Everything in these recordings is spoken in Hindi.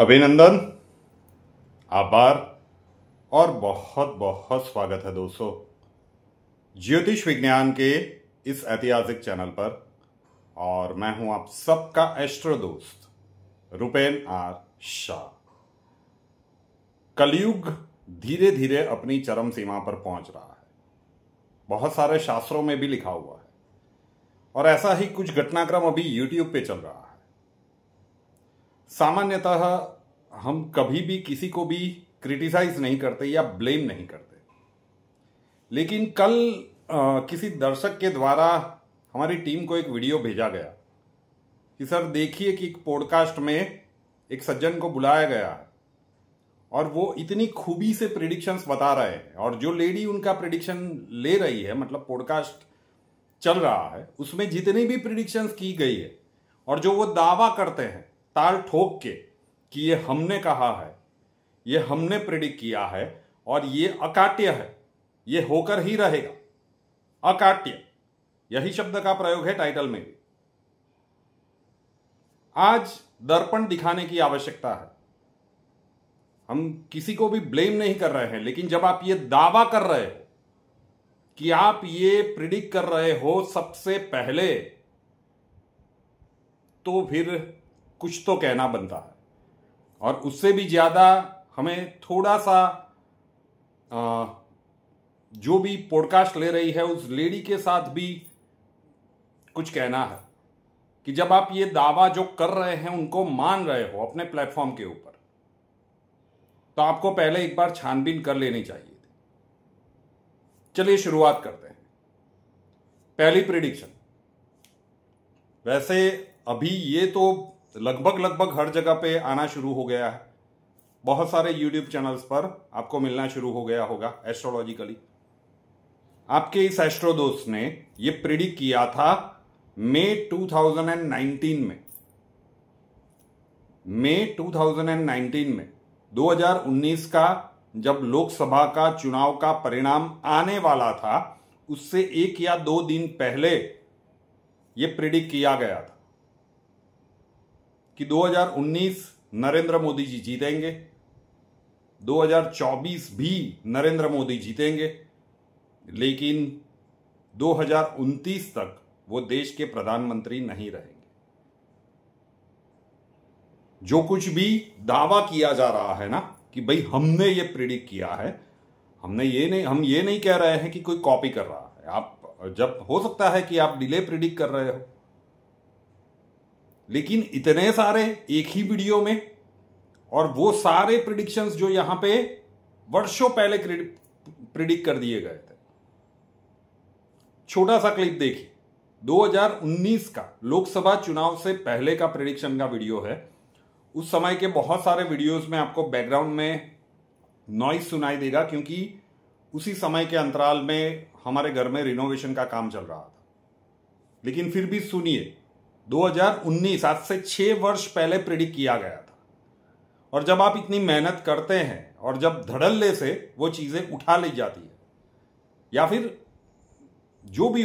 अभिनंदन, आभार और बहुत बहुत स्वागत है दोस्तों ज्योतिष विज्ञान के इस ऐतिहासिक चैनल पर। और मैं हूं आप सबका एस्ट्रो दोस्त रुपेन आर शाह। कलयुग धीरे धीरे अपनी चरम सीमा पर पहुंच रहा है, बहुत सारे शास्त्रों में भी लिखा हुआ है, और ऐसा ही कुछ घटनाक्रम अभी यूट्यूब पे चल रहा है। सामान्यतः हम कभी भी किसी को भी क्रिटिसाइज नहीं करते या ब्लेम नहीं करते, लेकिन कल किसी दर्शक के द्वारा हमारी टीम को एक वीडियो भेजा गया कि सर देखिए कि एक पॉडकास्ट में एक सज्जन को बुलाया गया है और वो इतनी खूबी से प्रिडिक्शंस बता रहे हैं, और जो लेडी उनका प्रिडिक्शन ले रही है, मतलब पॉडकास्ट चल रहा है, उसमें जितनी भी प्रिडिक्शंस की गई है और जो वो दावा करते हैं ताल ठोक के कि ये हमने कहा है, ये हमने प्रिडिक्ट किया है और ये अकाट्य है, ये होकर ही रहेगा, अकाट्य, यही शब्द का प्रयोग है टाइटल में भी। आज दर्पण दिखाने की आवश्यकता है। हम किसी को भी ब्लेम नहीं कर रहे हैं, लेकिन जब आप ये दावा कर रहे हो कि आप ये प्रिडिक्ट कर रहे हो सबसे पहले, तो फिर कुछ तो कहना बनता है। और उससे भी ज्यादा हमें थोड़ा सा जो भी पॉडकास्ट ले रही है उस लेडी के साथ भी कुछ कहना है कि जब आप ये दावा जो कर रहे हैं उनको मान रहे हो अपने प्लेटफॉर्म के ऊपर, तो आपको पहले एक बार छानबीन कर लेनी चाहिए थी। चलिए शुरुआत करते हैं। पहली प्रिडिक्शन, वैसे अभी ये तो लगभग हर जगह पे आना शुरू हो गया है, बहुत सारे यूट्यूब चैनल्स पर आपको मिलना शुरू हो गया होगा एस्ट्रोलॉजिकली। आपके इस एस्ट्रो दोस्त ने ये प्रिडिक्ट किया था मई 2019 में। मई 2019 में 2019 का जब लोकसभा का चुनाव का परिणाम आने वाला था, उससे 1 या 2 दिन पहले यह प्रिडिक्ट किया गया था कि 2019 नरेंद्र मोदी जी जीतेंगे, 2024 भी नरेंद्र मोदी जीतेंगे, लेकिन 2029 तक वो देश के प्रधानमंत्री नहीं रहेंगे। जो कुछ भी दावा किया जा रहा है ना कि भाई हमने ये प्रिडिक्ट किया है, हम ये नहीं कह रहे हैं कि कोई कॉपी कर रहा है। आप जब हो सकता है कि आप डिले प्रिडिक्ट कर रहे हो, लेकिन इतने सारे एक ही वीडियो में, और वो सारे प्रिडिक्शंस जो यहां पे वर्षों पहले प्रिडिक्ट कर दिए गए थे। छोटा सा क्लिप देखिए, 2019 का लोकसभा चुनाव से पहले का प्रिडिक्शन का वीडियो है। उस समय के बहुत सारे वीडियोस में आपको बैकग्राउंड में नॉइज सुनाई देगा, क्योंकि उसी समय के अंतराल में हमारे घर में रिनोवेशन का काम चल रहा था। लेकिन फिर भी सुनिए, 2019 आज से 6 वर्ष पहले प्रिडिक्ट किया गया था। और जब आप इतनी मेहनत करते हैं और जब धड़ल्ले से वो चीजें उठा ली जाती है, या फिर जो भी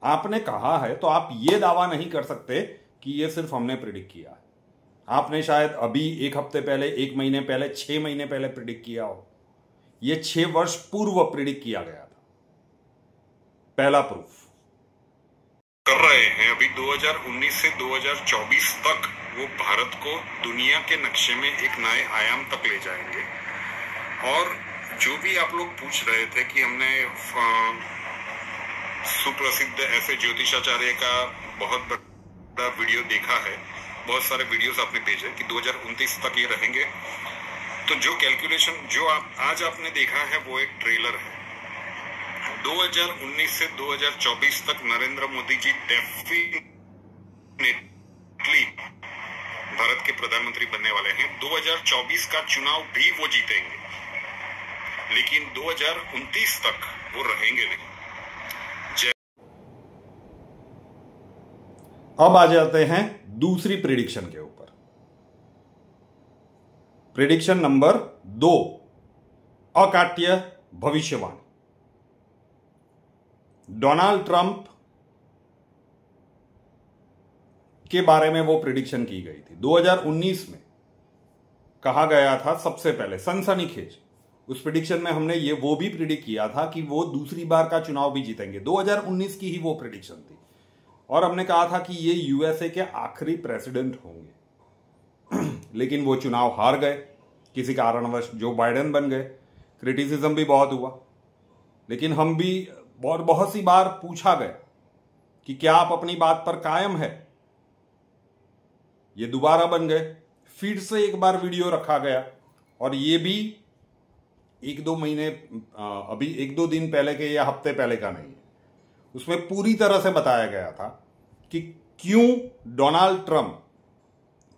आपने कहा है, तो आप ये दावा नहीं कर सकते कि ये सिर्फ हमने प्रिडिक्ट किया है। आपने शायद अभी 1 हफ्ते पहले, 1 महीने पहले, 6 महीने पहले प्रिडिक्ट किया हो। ये 6 वर्ष पूर्व प्रिडिक्ट किया गया था। पहला प्रूफ कर रहे हैं। अभी 2019 से 2024 तक वो भारत को दुनिया के नक्शे में एक नए आयाम तक ले जाएंगे। और जो भी आप लोग पूछ रहे थे कि हमने सुप्रसिद्ध ऐसे ज्योतिषाचार्य का बहुत बड़ा वीडियो देखा है, बहुत सारे वीडियोस आपने भेजे कि 2029 तक ये रहेंगे, तो जो कैलकुलेशन जो आज आपने देखा है वो एक ट्रेलर है। 2019 से 2024 तक नरेंद्र मोदी जी डेफिनेटली भारत के प्रधानमंत्री बनने वाले हैं। 2024 का चुनाव भी वो जीतेंगे, लेकिन 2029 तक वो रहेंगे नहीं। अब आ जाते हैं दूसरी प्रिडिक्शन के ऊपर। प्रिडिक्शन नंबर 2, अकाट्य भविष्यवाणी। डोनाल्ड ट्रंप के बारे में वो प्रिडिक्शन की गई थी 2019 में। कहा गया था सबसे पहले, सनसनीखेज। उस प्रिडिक्शन में हमने वो भी प्रिडिक्ट किया था कि वो दूसरी बार का चुनाव भी जीतेंगे। 2019 की ही वो प्रिडिक्शन थी, और हमने कहा था कि ये यूएसए के आखिरी प्रेसिडेंट होंगे। लेकिन वो चुनाव हार गए किसी कारणवश, जो बाइडेन बन गए। क्रिटिसिज्म भी बहुत हुआ, लेकिन हम भी बहुत सी बार पूछा गया कि क्या आप अपनी बात पर कायम है। ये दोबारा बन गए, फिर से एक बार वीडियो रखा गया, और ये भी 1-2 महीने, अभी 1-2 दिन पहले के या हफ्ते पहले का नहीं है। उसमें पूरी तरह से बताया गया था कि क्यों Donald Trump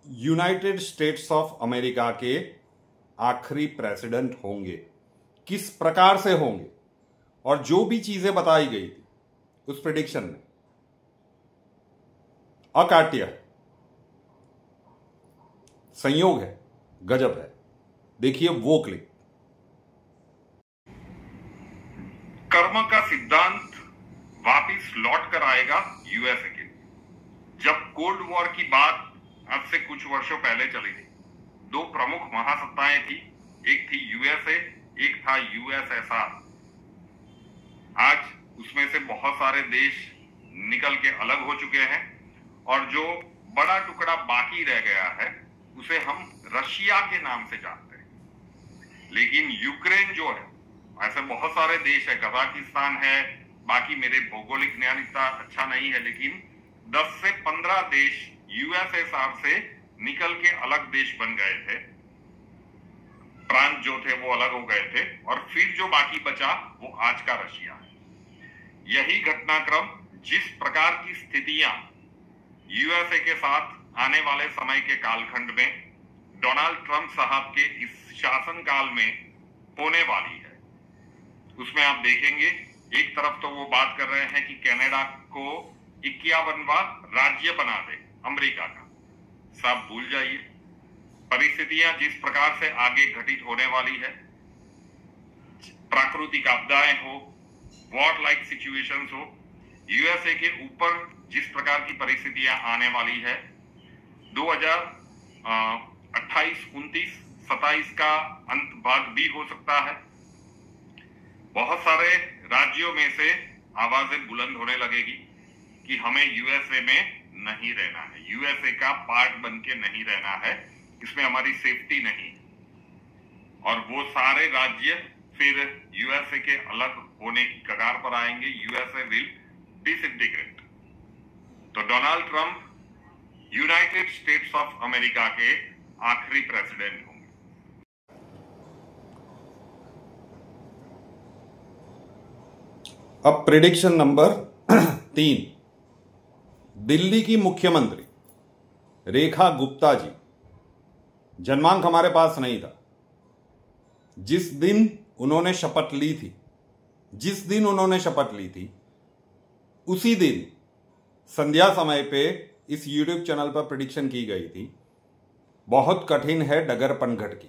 United states of America के आखिरी प्रेसिडेंट होंगे, किस प्रकार से होंगे, और जो भी चीजें बताई गई थी उस प्रेडिक्शन में अकाट्य है, संयोग है, गजब है। देखिए वो क्लिप। कर्म का सिद्धांत वापिस लौट कर आएगा यूएसए के लिए। जब कोल्ड वॉर की बात आज से कुछ वर्षों पहले चली थी, 2 प्रमुख महासत्ताएं थी, एक थी यूएसए, एक था यूएसएसआर। आज उसमें से बहुत सारे देश निकल के अलग हो चुके हैं, और जो बड़ा टुकड़ा बाकी रह गया है उसे हम रशिया के नाम से जानते हैं। लेकिन यूक्रेन जो है, ऐसे बहुत सारे देश है, कजाकिस्तान है, बाकी मेरे भौगोलिक ज्ञान इतना अच्छा नहीं है, लेकिन 10 से 15 देश यूएसएसआर से निकल के अलग देश बन गए थे। प्रांत जो थे वो अलग हो गए थे, और फिर जो बाकी बचा वो आज का रशिया है। यही घटनाक्रम, जिस प्रकार की स्थितियां यूएसए के साथ आने वाले समय के कालखंड में डोनाल्ड ट्रंप साहब के इस शासनकाल में होने वाली है, उसमें आप देखेंगे एक तरफ तो वो बात कर रहे हैं कि कनाडा को 51वां राज्य बना दे अमेरिका का। सब भूल जाइए, परिस्थितियां जिस प्रकार से आगे घटित होने वाली है, प्राकृतिक आपदाएं हो, वॉर लाइक सिचुएशंस हो, यूएसए के ऊपर जिस प्रकार की परिस्थितियां आने वाली है, 2028, 29, 27 का अंत भाग भी हो सकता है। बहुत सारे राज्यों में से आवाजें बुलंद होने लगेगी कि हमें यूएसए में नहीं रहना है, यूएसए का पार्ट बन के नहीं रहना है, इसमें हमारी सेफ्टी नहीं है। और वो सारे राज्य फिर यूएसए के अलग होने की कगार पर आएंगे, यूएसए विल डिसइंटीग्रेट। तो Donald Trump United states of America के आखिरी प्रेसिडेंट होंगे। अब प्रेडिक्शन नंबर 3। दिल्ली की मुख्यमंत्री रेखा गुप्ता जी, जन्मांक हमारे पास नहीं था, जिस दिन उन्होंने शपथ ली थी, उसी दिन संध्या समय पे इस YouTube चैनल पर प्रेडिक्शन की गई थी, बहुत कठिन है डगर पनघट की।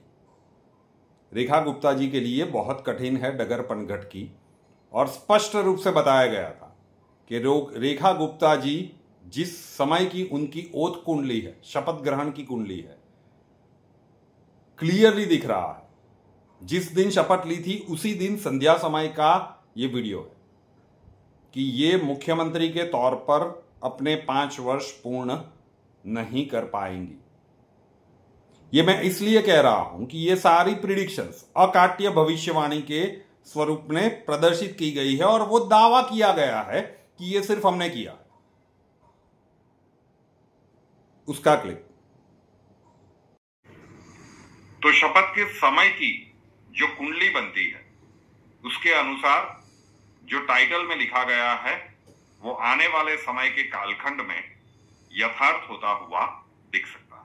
रेखा गुप्ता जी के लिए बहुत कठिन है डगर पनघट की, और स्पष्ट रूप से बताया गया था कि रेखा गुप्ता जी जिस समय की उनकी ओथ कुंडली है, शपथ ग्रहण की कुंडली है, क्लियरली दिख रहा है, जिस दिन शपथ ली थी उसी दिन संध्या समय का ये वीडियो है कि ये मुख्यमंत्री के तौर पर अपने 5 वर्ष पूर्ण नहीं कर पाएंगी। ये मैं इसलिए कह रहा हूं कि ये सारी प्रिडिक्शंस अकाट्य भविष्यवाणी के स्वरूप में प्रदर्शित की गई है, और वो दावा किया गया है कि ये सिर्फ हमने किया। उसका क्लिप। तो शपथ के समय की जो कुंडली बनती है, उसके अनुसार जो टाइटल में लिखा गया है वो आने वाले समय के कालखंड में यथार्थ होता हुआ दिख सकता है।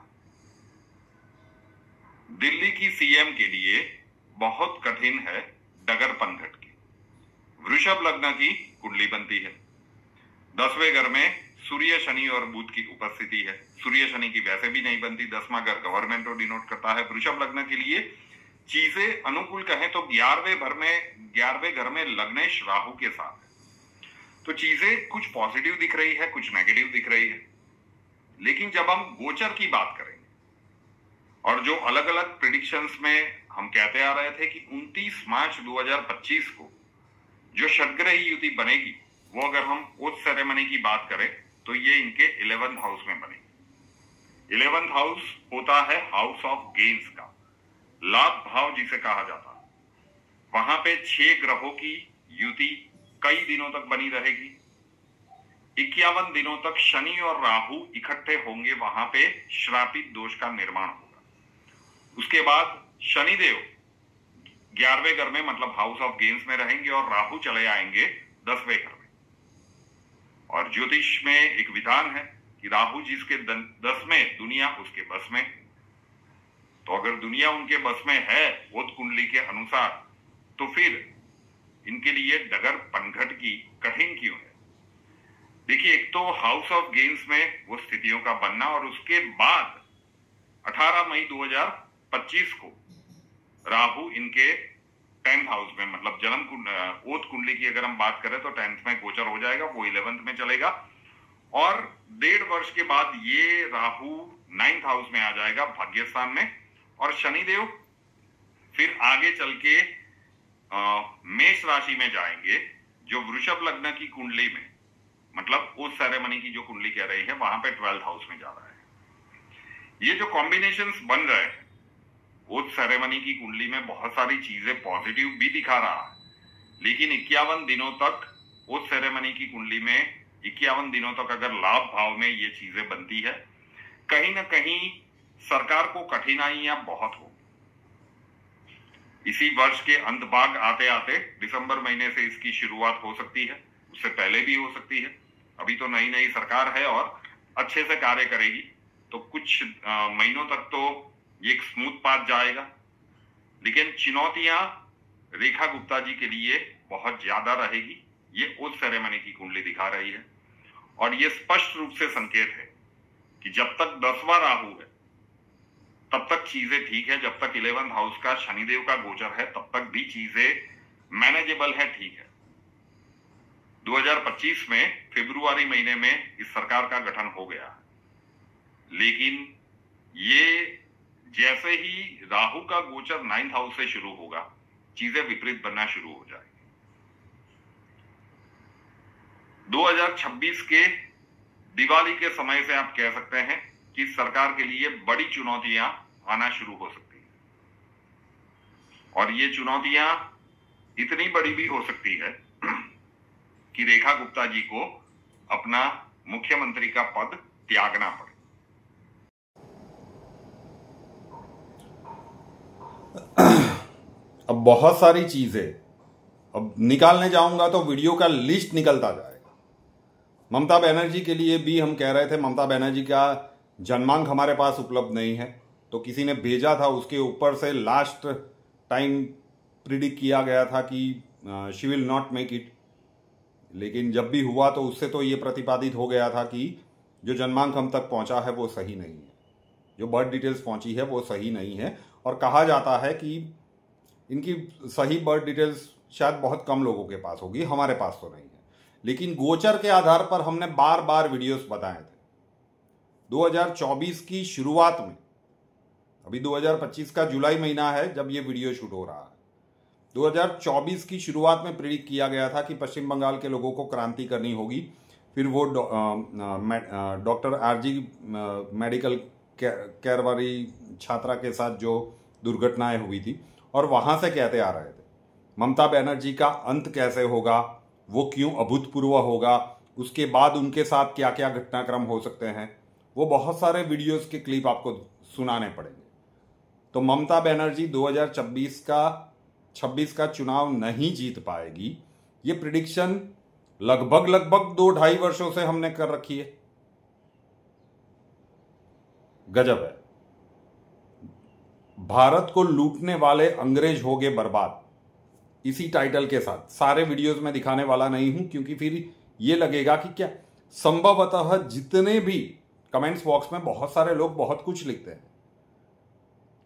दिल्ली की सीएम के लिए बहुत कठिन है डगर पनघट की। वृषभ लग्न की कुंडली बनती है, 10वें घर में सूर्य, शनि और बुध की उपस्थिति है। सूर्य शनि की वैसे भी नहीं बनती, 10वां घर गवर्नमेंट को डिनोट करता है। वृषभ लग्न के लिए चीजें अनुकूल कहें तो 11वें घर में लग्नेश राहु के साथ है, तो चीजें कुछ पॉजिटिव दिख रही है, कुछ नेगेटिव दिख रही है। लेकिन जब हम गोचर की बात करेंगे और जो अलग अलग प्रिडिक्शंस में हम कहते आ रहे थे कि 29 मार्च 2025 को जो षटग्रही युति बनेगी, वो अगर हम ओथ सेरेमनी की बात करें तो ये इनके 11th हाउस में बनेगी। 11th हाउस होता है हाउस ऑफ गेन्स का, लाभ भाव जिसे कहा जाता है। वहां पे 6 ग्रहों की युति कई दिनों तक बनी रहेगी। 51 दिनों तक शनि और राहु इकट्ठे होंगे, वहां पे श्रापित दोष का निर्माण होगा। उसके बाद शनिदेव 11वें घर में मतलब हाउस ऑफ गेन्स में रहेंगे और राहु चले आएंगे 10वें घर में। और ज्योतिष में एक विधान है कि राहु जिसके 10 में, दुनिया उसके बस में। तो अगर दुनिया उनके बस में है ओथ कुंडली के अनुसार, तो फिर इनके लिए डगर पनघट की कठिन क्यों है? देखिए, एक तो हाउस ऑफ गेन्स में वो स्थितियों का बनना, और उसके बाद 18 मई 2025 को राहु इनके 10th हाउस में, मतलब जन्म ओथ कुंडली की अगर हम बात करें तो 10th में गोचर हो जाएगा, वो 11th में चलेगा। और 1.5 वर्ष के बाद ये राहु 9th हाउस में आ जाएगा, भाग्यस्थान में। और शनिदेव फिर आगे चल के मेष राशि में जाएंगे, जो वृषभ लग्न की कुंडली में, मतलब उस सेरेमनी की जो कुंडली कह रही है, वहां पे 12th हाउस में जा रहा है। ये जो कॉम्बिनेशंस बन रहे हैं, उस सेरेमनी की कुंडली में बहुत सारी चीजें पॉजिटिव भी दिखा रहा है, लेकिन 51 दिनों तक उस सेरेमनी की कुंडली में 51 दिनों तक अगर लाभ भाव में ये चीजें बनती है, कहीं ना कहीं सरकार को कठिनाइयां बहुत हो। इसी वर्ष के अंत भाग आते आते दिसंबर महीने से इसकी शुरुआत हो सकती है, उससे पहले भी हो सकती है। अभी तो नई नई सरकार है और अच्छे से कार्य करेगी, तो कुछ महीनों तक तो ये एक स्मूथ पाथ जाएगा। लेकिन चुनौतियां रेखा गुप्ता जी के लिए बहुत ज्यादा रहेगी, ये ओथ सेरेमनी की कुंडली दिखा रही है। और ये स्पष्ट रूप से संकेत है कि जब तक 10वां राहु है तब तक चीजें ठीक है, जब तक 11th हाउस का शनिदेव का गोचर है तब तक भी चीजें मैनेजेबल है, ठीक है। 2025 में फरवरी महीने में इस सरकार का गठन हो गया, लेकिन ये जैसे ही राहु का गोचर 9th हाउस से शुरू होगा, चीजें विपरीत बनना शुरू हो जाएगी। 2026 के दिवाली के समय से आप कह सकते हैं कि सरकार के लिए बड़ी चुनौतियां आना शुरू हो सकती हैं, और ये चुनौतियां इतनी बड़ी भी हो सकती है कि रेखा गुप्ता जी को अपना मुख्यमंत्री का पद त्यागना पड़े। अब बहुत सारी चीजें अब निकालने जाऊंगा तो वीडियो का लिस्ट निकलता जाएगा। ममता बनर्जी के लिए भी हम कह रहे थे, ममता बनर्जी का जन्मांक हमारे पास उपलब्ध नहीं है, तो किसी ने भेजा था, उसके ऊपर से लास्ट टाइम प्रिडिक्ट किया गया था कि she will not make it. लेकिन जब भी हुआ तो उससे तो ये प्रतिपादित हो गया था कि जो जन्मांक हम तक पहुंचा है वो सही नहीं है, जो बर्थ डिटेल्स पहुंची है वो सही नहीं है। और कहा जाता है कि इनकी सही बर्थ डिटेल्स शायद बहुत कम लोगों के पास होगी, हमारे पास तो नहीं है। लेकिन गोचर के आधार पर हमने बार बार वीडियोस बताए थे। 2024 की शुरुआत में, अभी 2025 का जुलाई महीना है जब ये वीडियो शूट हो रहा है, 2024 की शुरुआत में प्रेडिक्ट किया गया था कि पश्चिम बंगाल के लोगों को क्रांति करनी होगी। फिर वो डॉक्टर आरजी मेडिकल केयर वाली छात्रा के साथ जो दुर्घटनाएं हुई थी, और वहां से कहते आ रहे थे ममता बनर्जी का अंत कैसे होगा, वो क्यों अभूतपूर्व होगा, उसके बाद उनके साथ क्या क्या घटनाक्रम हो सकते हैं, वो बहुत सारे वीडियोस के क्लिप आपको सुनाने पड़ेंगे। तो ममता बनर्जी 2026 का चुनाव नहीं जीत पाएगी, ये प्रिडिक्शन लगभग 2-2.5 वर्षों से हमने कर रखी है। गजब है। भारत को लूटने वाले अंग्रेज हो गए बर्बाद, इसी टाइटल के साथ सारे वीडियोस में दिखाने वाला नहीं हूं, क्योंकि फिर ये लगेगा कि क्या संभवतः जितने भी कमेंट्स बॉक्स में बहुत सारे लोग बहुत कुछ लिखते हैं,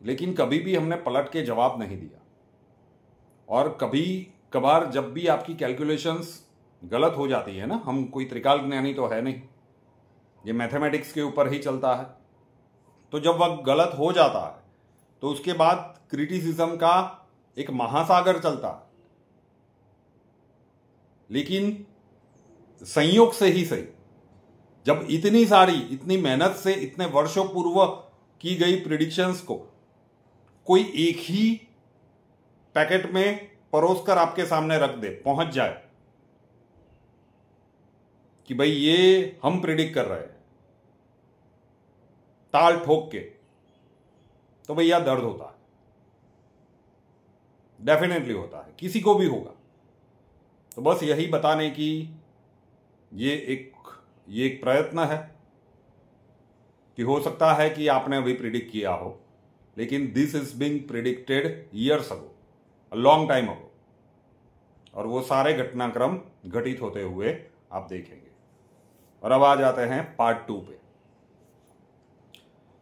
लेकिन कभी भी हमने पलट के जवाब नहीं दिया। और कभी कभार जब भी आपकी कैलकुलेशंस गलत हो जाती है ना, हम कोई त्रिकाल ज्ञानी तो है नहीं, ये मैथमेटिक्स के ऊपर ही चलता है, तो जब वह गलत हो जाता है तो उसके बाद क्रिटिसिज्म का एक महासागर चलता। लेकिन संयोग से ही सही, जब इतनी मेहनत से इतने वर्षों पूर्व की गई प्रिडिक्शंस को कोई एक ही पैकेट में परोसकर आपके सामने रख दे, पहुंच जाए कि भाई ये हम प्रिडिक्ट कर रहे हैं ताल ठोक के, तो भैया दर्द होता है, डेफिनेटली होता है, किसी को भी होगा। तो बस यही बताने की ये एक प्रयत्न है कि हो सकता है कि आपने अभी प्रिडिक्ट किया हो, लेकिन this is being predicted years ago, a long time ago, और वो सारे घटनाक्रम घटित होते हुए आप देखेंगे। और अब आ जाते हैं पार्ट 2 पे।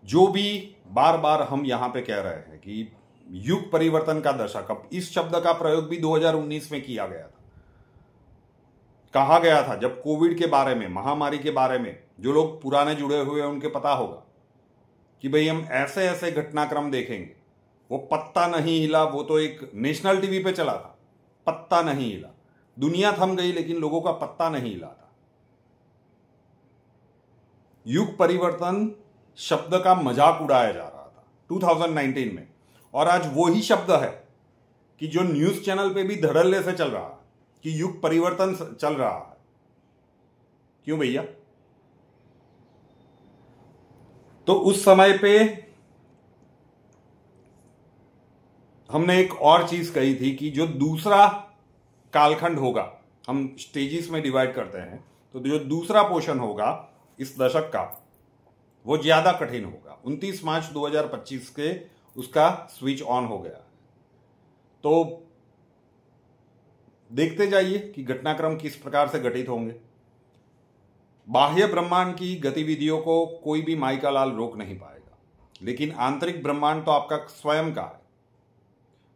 जो भी बार बार हम यहां पे कह रहे हैं कि युग परिवर्तन का दशक, अब इस शब्द का प्रयोग भी 2019 में किया गया था, कहा गया था जब कोविड के बारे में, महामारी के बारे में जो लोग पुराने जुड़े हुए हैं उनके पता होगा कि भाई हम ऐसे ऐसे घटनाक्रम देखेंगे। वो पत्ता नहीं हिला, वो तो एक नेशनल टीवी पे चला था, पत्ता नहीं हिला, दुनिया थम गई लेकिन लोगों का पत्ता नहीं हिला था। युग परिवर्तन शब्द का मजाक उड़ाया जा रहा था 2019 में, और आज वो ही शब्द है कि जो न्यूज चैनल पे भी धड़ल्ले से चल रहा है कि युग परिवर्तन चल रहा है। क्यों भैया? तो उस समय पे हमने एक और चीज कही थी कि जो दूसरा कालखंड होगा, हम स्टेजेस में डिवाइड करते हैं, तो जो दूसरा पोर्शन होगा इस दशक का वो ज्यादा कठिन होगा। 29 मार्च 2025 के उसका स्विच ऑन हो गया। तो देखते जाइए कि घटनाक्रम किस प्रकार से घटित होंगे। बाह्य ब्रह्मांड की गतिविधियों को कोई भी माई का लाल रोक नहीं पाएगा, लेकिन आंतरिक ब्रह्मांड तो आपका स्वयं का है।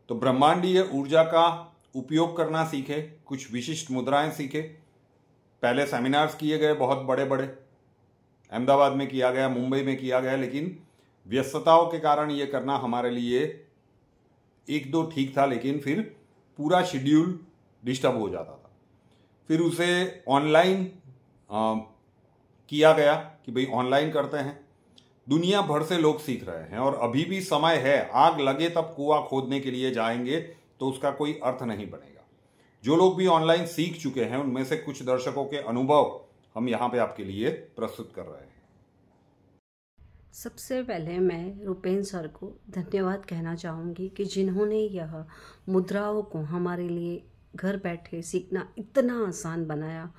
तो ब्रह्मांडीय ऊर्जा का उपयोग करना सीखे, कुछ विशिष्ट मुद्राएं सीखे। पहले सेमिनार्स किए गए बहुत बड़े बड़े, अहमदाबाद में किया गया, मुंबई में किया गया, लेकिन व्यस्तताओं के कारण यह करना हमारे लिए 1-2 ठीक था, लेकिन फिर पूरा शेड्यूल डिस्टर्ब हो जाता था। फिर उसे ऑनलाइन किया गया कि भाई ऑनलाइन करते हैं। दुनिया भर से लोग सीख रहे हैं और अभी भी समय है, आग लगे तब कुआं खोदने के लिए जाएंगे तो उसका कोई अर्थ नहीं बनेगा। जो लोग भी ऑनलाइन सीख चुके हैं उनमें से कुछ दर्शकों के अनुभव हम यहाँ पे आपके लिए प्रस्तुत कर रहे हैं। सबसे पहले मैं रुपेन सर को धन्यवाद कहना चाहूँगी कि जिन्होंने यह मुद्राओं को हमारे लिए घर बैठे सीखना इतना आसान बनाया,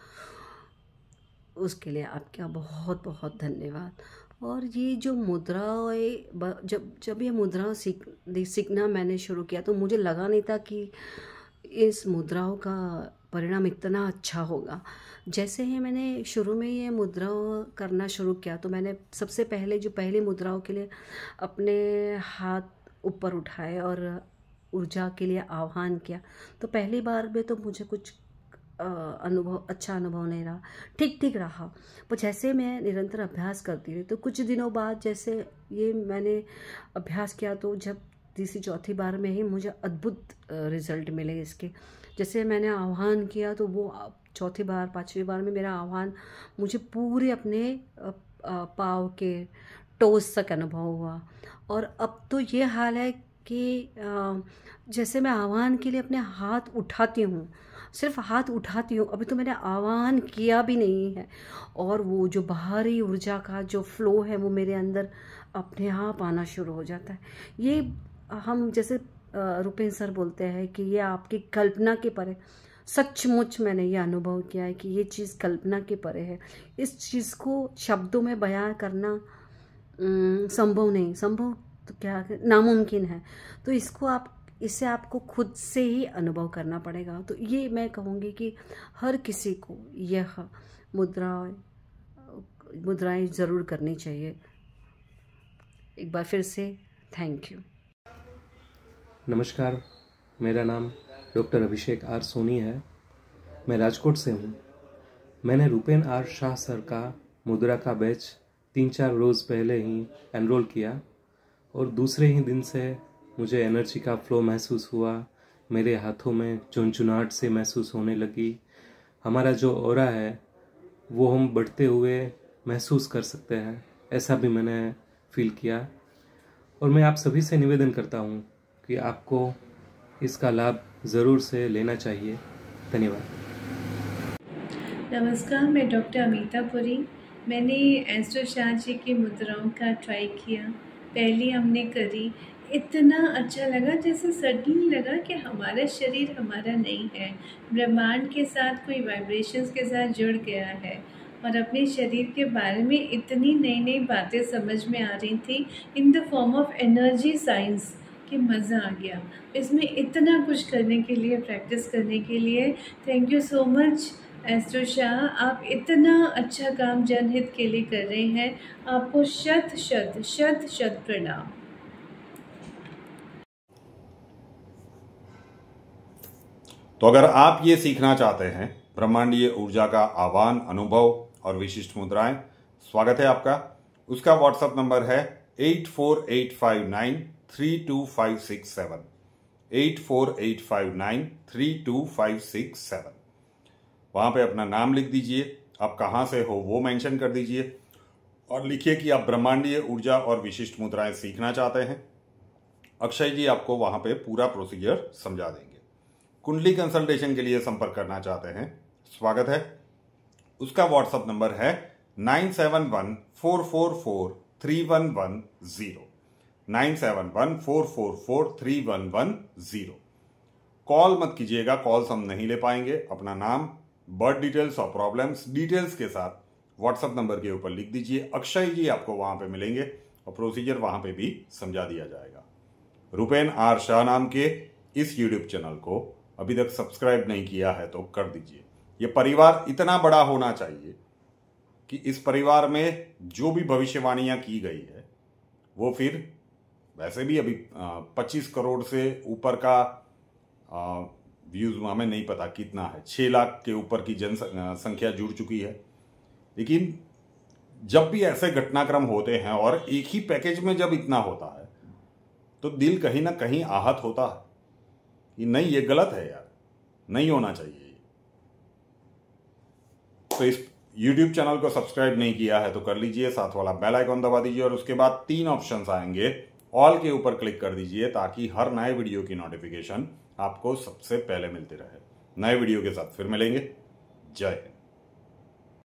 उसके लिए आपका बहुत बहुत धन्यवाद। और ये जो मुद्राएं, जब ये मुद्राओं सीखना मैंने शुरू किया तो मुझे लगा नहीं था कि इस मुद्राओं का परिणाम इतना अच्छा होगा। जैसे ही मैंने शुरू में ये मुद्राओं करना शुरू किया तो मैंने सबसे पहले जो पहली मुद्राओं के लिए अपने हाथ ऊपर उठाए और ऊर्जा के लिए आह्वान किया। तो पहली बार में तो मुझे कुछ अच्छा अनुभव नहीं रहा, ठीक ठीक रहा। पर जैसे मैं निरंतर अभ्यास करती रही तो कुछ दिनों बाद जैसे ये मैंने अभ्यास किया तो जब तीसरी चौथी बार में ही मुझे अद्भुत रिजल्ट मिले इसके। जैसे मैंने आह्वान किया तो वो चौथी बार पांचवी बार में मेरा आह्वान मुझे पूरे अपने पाँव के टोस तक अनुभव हुआ। और अब तो ये हाल है कि जैसे मैं आह्वान के लिए अपने हाथ उठाती हूँ, सिर्फ हाथ उठाती हूँ, अभी तो मैंने आह्वान किया भी नहीं है, और वो जो बाहरी ऊर्जा का जो फ्लो है वो मेरे अंदर अपने आप आना शुरू हो जाता है। ये हम जैसे रुपेन सर बोलते हैं कि ये आपकी कल्पना के परे, सचमुच मैंने ये अनुभव किया है कि ये चीज़ कल्पना के परे है। इस चीज़ को शब्दों में बयां करना संभव नहीं, संभव तो क्या नामुमकिन है। तो इससे आपको खुद से ही अनुभव करना पड़ेगा। तो ये मैं कहूँगी कि हर किसी को यह मुद्राएं ज़रूर करनी चाहिए। एक बार फिर से थैंक यू। नमस्कार, मेरा नाम डॉक्टर अभिषेक आर सोनी है। मैं राजकोट से हूँ। मैंने रुपेन आर शाह सर का मुद्रा का बैच 3-4 रोज़ पहले ही एनरोल किया और दूसरे ही दिन से मुझे एनर्जी का फ्लो महसूस हुआ, मेरे हाथों में झुनझुनाहट से महसूस होने लगी। हमारा जो ऑरा है वो हम बढ़ते हुए महसूस कर सकते हैं, ऐसा भी मैंने फील किया। और मैं आप सभी से निवेदन करता हूँ कि आपको इसका लाभ ज़रूर से लेना चाहिए। धन्यवाद। नमस्कार, मैं डॉक्टर अमिता पुरी। मैंने एस्ट्रो शाह जी की मुद्राओं का ट्राई किया। पहली हमने करी, इतना अच्छा लगा, जैसे सडनली लगा कि हमारा शरीर हमारा नहीं है, ब्रह्मांड के साथ कोई वाइब्रेशंस के साथ जुड़ गया है। और अपने शरीर के बारे में इतनी नई नई बातें समझ में आ रही थी in the form of energy science कि मज़ा आ गया। इसमें इतना कुछ करने के लिए, प्रैक्टिस करने के लिए thank you so much astro Shah. आप इतना अच्छा काम जनहित के लिए कर रहे हैं, आपको शत शत शत शत प्रणाम। तो अगर आप ये सीखना चाहते हैं ब्रह्मांडीय ऊर्जा का आह्वान, अनुभव और विशिष्ट मुद्राएं, स्वागत है आपका। उसका व्हाट्सएप नंबर है 8485932567, 8485932567। वहां पे अपना नाम लिख दीजिए, आप कहां से हो वो मेंशन कर दीजिए और लिखिए कि आप ब्रह्मांडीय ऊर्जा और विशिष्ट मुद्राएं सीखना चाहते हैं। अक्षय जी आपको वहां पे पूरा प्रोसीजर समझा देंगे। कुंडली कंसल्टेशन के लिए संपर्क करना चाहते हैं, स्वागत है। उसका व्हाट्सएप नंबर है 9714443110, 9714443110। कॉल मत कीजिएगा, कॉल्स हम नहीं ले पाएंगे। अपना नाम, बर्थ डिटेल्स और प्रॉब्लम्स डिटेल्स के साथ व्हाट्सएप नंबर के ऊपर लिख दीजिए। अक्षय जी आपको वहां पे मिलेंगे और प्रोसीजर वहां पे भी समझा दिया जाएगा। रुपेन आर शाह नाम के इस यूट्यूब चैनल को अभी तक सब्सक्राइब नहीं किया है तो कर दीजिए। ये परिवार इतना बड़ा होना चाहिए कि इस परिवार में जो भी भविष्यवाणियां की गई है वो फिर वैसे भी अभी 25 करोड़ से ऊपर का व्यूज हमें नहीं पता कितना है, 6 लाख के ऊपर की जनसंख्या जुड़ चुकी है। लेकिन जब भी ऐसे घटनाक्रम होते हैं और एक ही पैकेज में जब इतना होता है तो दिल कहीं ना कहीं आहत होता है कि नहीं, ये गलत है यार, नहीं होना चाहिए। तो इस YouTube चैनल को सब्सक्राइब नहीं किया है तो कर लीजिए, साथ वाला बेल आइकॉन दबा दीजिए और उसके बाद 3 ऑप्शंस आएंगे, ऑल के ऊपर क्लिक कर दीजिए ताकि हर नए वीडियो की नोटिफिकेशन आपको सबसे पहले मिलती रहे। नए वीडियो के साथ फिर मिलेंगे। जय हिंद।